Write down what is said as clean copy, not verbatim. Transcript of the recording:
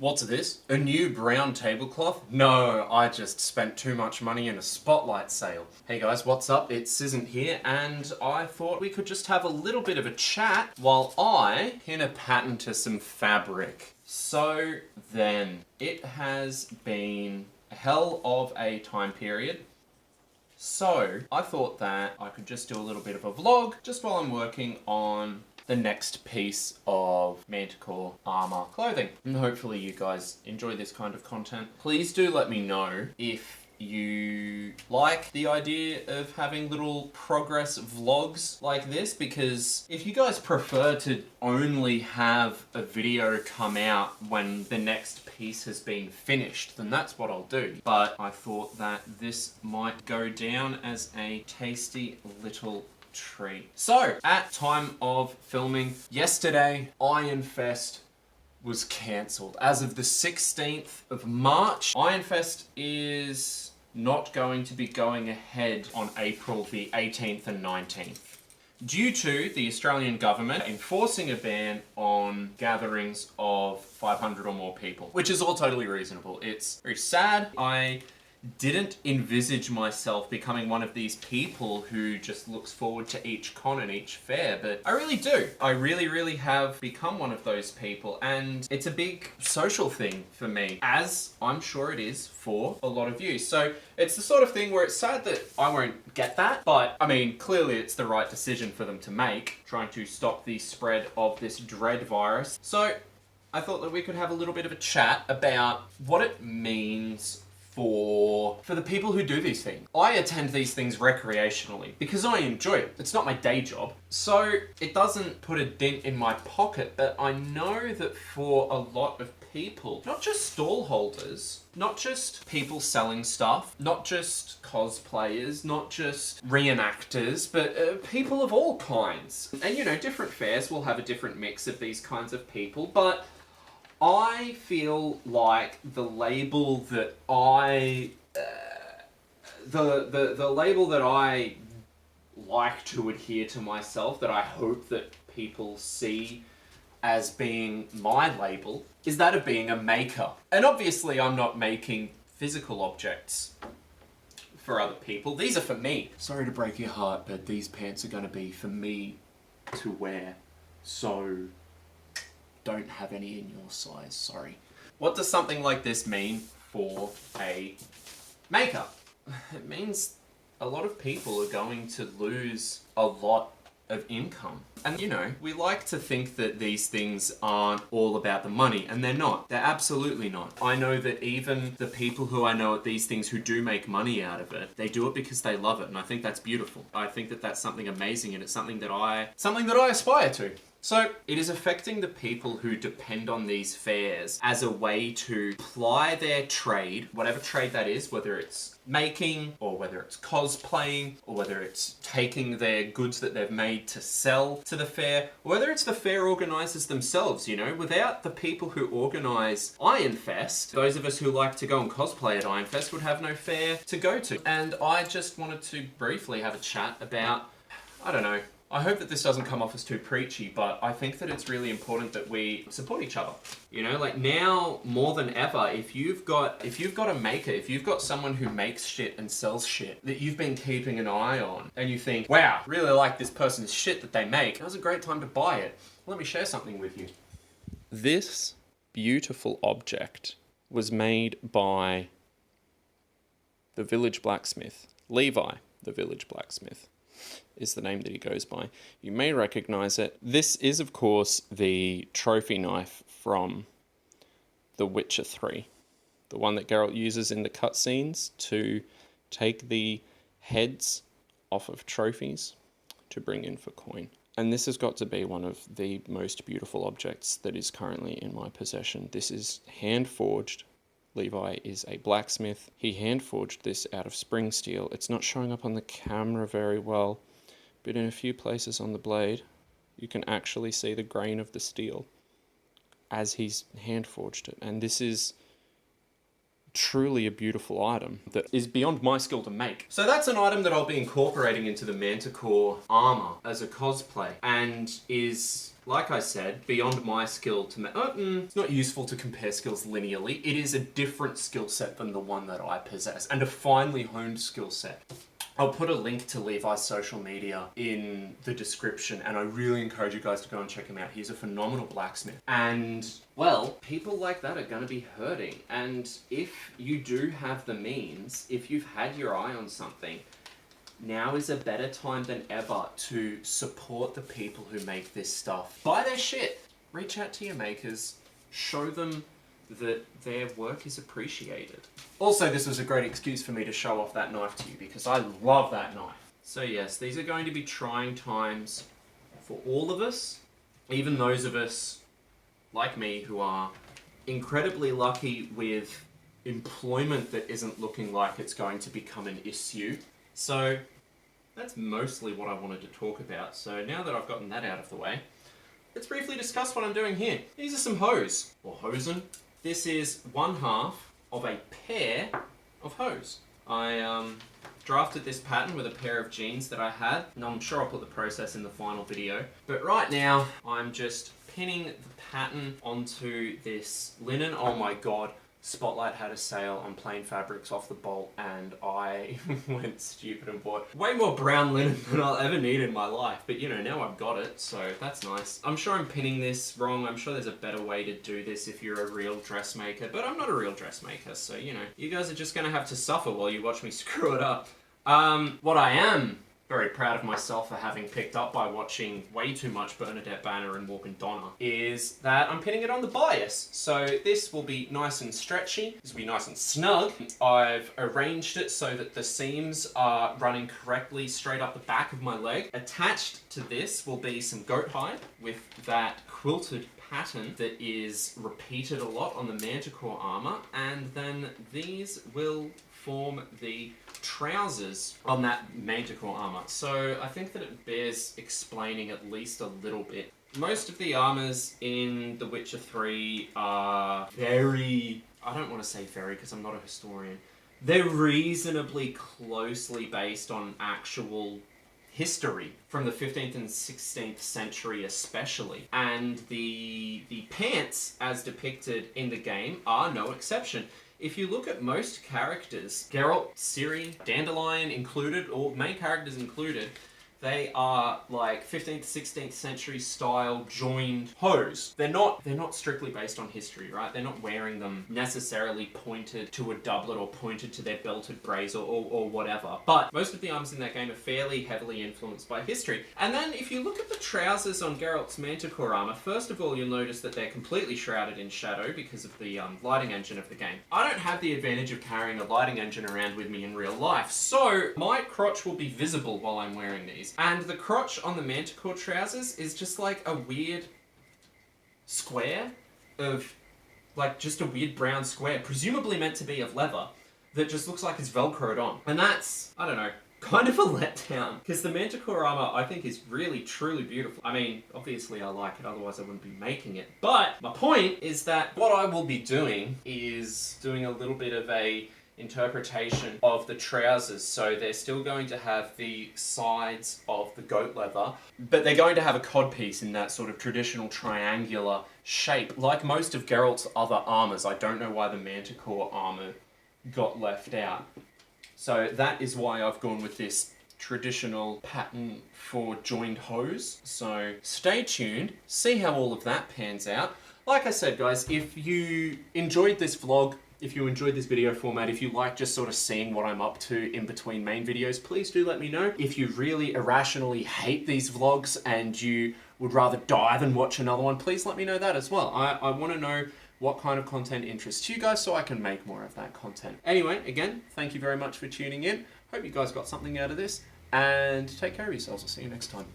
What's this? A new brown tablecloth? No, I just spent too much money in a spotlight sale. Hey guys, what's up? It's Isn't here, and I thought we could just have a little bit of a chat while I pin a pattern to some fabric. So then, it has been a hell of a time period. So I thought that I could just do a little bit of a vlog just while I'm working on the next piece of Manticore Armour clothing. And hopefully you guys enjoy this kind of content. Please do let me know if you like the idea of having little progress vlogs like this, because if you guys prefer to only have a video come out when the next piece has been finished, then that's what I'll do. But I thought that this might go down as a tasty little treat. So, at time of filming, yesterday, Ironfest was cancelled. As of the 16th of March, Ironfest is not going to be going ahead on April the 18th and 19th. Due to the Australian government enforcing a ban on gatherings of 500 or more people, which is all totally reasonable. It's very sad. I didn't envisage myself becoming one of these people who just looks forward to each con and each fair, but I really do. I really have become one of those people, and it's a big social thing for me, as I'm sure it is for a lot of you. So it's the sort of thing where it's sad that I won't get that, but I mean, clearly it's the right decision for them to make, trying to stop the spread of this dread virus. So I thought that we could have a little bit of a chat about what it means for the people who do these things. I attend these things recreationally because I enjoy it. It's not my day job. So it doesn't put a dent in my pocket, but I know that for a lot of people, not just stall holders, not just people selling stuff, not just cosplayers, not just reenactors, but people of all kinds. And you know, different fairs will have a different mix of these kinds of people, but I feel like the label that the label that I like to adhere to myself, that I hope that people see as being my label, is that of being a maker. And obviously I'm not making physical objects for other people. These are for me. Sorry to break your heart, but these pants are going to be for me to wear. So don't have any in your size, sorry. What does something like this mean for a maker? It means a lot of people are going to lose a lot of income. And you know, we like to think that these things aren't all about the money, and they're not. They're absolutely not. I know that even the people who I know at these things who do make money out of it, they do it because they love it, and I think that's beautiful. I think that that's something amazing, and it's something that I aspire to. So, it is affecting the people who depend on these fairs as a way to ply their trade, whatever trade that is, whether it's making, or whether it's cosplaying, or whether it's taking their goods that they've made to sell to the fair, or whether it's the fair organisers themselves, you know. Without the people who organise Ironfest, those of us who like to go and cosplay at Ironfest would have no fair to go to. And I just wanted to briefly have a chat about, I don't know, I hope that this doesn't come off as too preachy, but I think that it's really important that we support each other. You know, like now more than ever, if you've got a maker, if you've got someone who makes shit and sells shit that you've been keeping an eye on, and you think, wow, really like this person's shit that they make, now's a great time to buy it. Let me share something with you. This beautiful object was made by the Village Blacksmith. Levi, the Village Blacksmith, is the name that he goes by. You may recognize it. This is, of course, the trophy knife from The Witcher 3. The one that Geralt uses in the cutscenes to take the heads off of trophies to bring in for coin. And this has got to be one of the most beautiful objects that is currently in my possession. This is hand-forged. Levi is a blacksmith. He hand-forged this out of spring steel. It's not showing up on the camera very well, but in a few places on the blade, you can actually see the grain of the steel as he's hand-forged it. And this is truly a beautiful item that is beyond my skill to make. So that's an item that I'll be incorporating into the Manticore armor as a cosplay, and is, like I said, beyond my skill to make. It's not useful to compare skills linearly. It is a different skill set than the one that I possess, and a finely honed skill set. I'll put a link to Levi's social media in the description, and I really encourage you guys to go and check him out. He's a phenomenal blacksmith. And, well, people like that are going to be hurting. And if you do have the means, if you've had your eye on something, now is a better time than ever to support the people who make this stuff. Buy their shit. Reach out to your makers. Show them that their work is appreciated. Also, this was a great excuse for me to show off that knife to you, because I love that knife. So yes, these are going to be trying times for all of us, even those of us like me who are incredibly lucky with employment that isn't looking like it's going to become an issue. So that's mostly what I wanted to talk about. So now that I've gotten that out of the way, let's briefly discuss what I'm doing here. These are some hose, or hosen. This is one half of a pair of hose. I drafted this pattern with a pair of jeans that I had, and I'm sure I'll put the process in the final video. But right now, I'm just pinning the pattern onto this linen. Oh my god. Spotlight had a sale on plain fabrics off the bolt, and I went stupid and bought way more brown linen than I'll ever need in my life. But you know, now I've got it, so that's nice. I'm sure I'm pinning this wrong. I'm sure there's a better way to do this if you're a real dressmaker, but I'm not a real dressmaker, so you know, you guys are just gonna have to suffer while you watch me screw it up. What I am very proud of myself for having picked up by watching way too much Bernadette Banner and Morgan Donna is that I'm pinning it on the bias. So this will be nice and stretchy, this will be nice and snug. I've arranged it so that the seams are running correctly straight up the back of my leg. Attached to this will be some goat hide with that quilted pattern that is repeated a lot on the Manticore armor, and then these will form the trousers on that Manticore armor. So I think that it bears explaining at least a little bit. Most of the armors in The Witcher 3 are very, I don't want to say very because I'm not a historian, they're reasonably closely based on actual history from the 15th and 16th century especially. And the pants as depicted in the game are no exception. If you look at most characters, Geralt, Ciri, Dandelion included, or main characters included, they are like 15th, 16th century style joined hose. They're not strictly based on history, right? They're not wearing them necessarily pointed to a doublet or pointed to their belted brace or whatever. But most of the arms in that game are fairly heavily influenced by history. And then if you look at the trousers on Geralt's Manticore armor, first of all, you'll notice that they're completely shrouded in shadow because of the lighting engine of the game. I don't have the advantage of carrying a lighting engine around with me in real life, so my crotch will be visible while I'm wearing these. And the crotch on the Manticore trousers is just like a weird square of, like, just a weird brown square, presumably meant to be of leather, that just looks like it's velcroed on. And that's, I don't know, kind of a letdown, because the Manticore armor I think is really truly beautiful. I mean, obviously I like it, otherwise I wouldn't be making it. But my point is that what I will be doing is doing a little bit of a interpretation of the trousers. So they're still going to have the sides of the goat leather, but they're going to have a codpiece in that sort of traditional triangular shape, like most of Geralt's other armors. I don't know why the Manticore armor got left out. So that is why I've gone with this traditional pattern for joined hose. So stay tuned, see how all of that pans out. Like I said, guys, if you enjoyed this vlog, if you enjoyed this video format, if you like just sort of seeing what I'm up to in between main videos, please do let me know. If you really irrationally hate these vlogs and you would rather die than watch another one, please let me know that as well. I want to know what kind of content interests you guys so I can make more of that content. Anyway, again, thank you very much for tuning in. Hope you guys got something out of this, and take care of yourselves. I'll see you next time.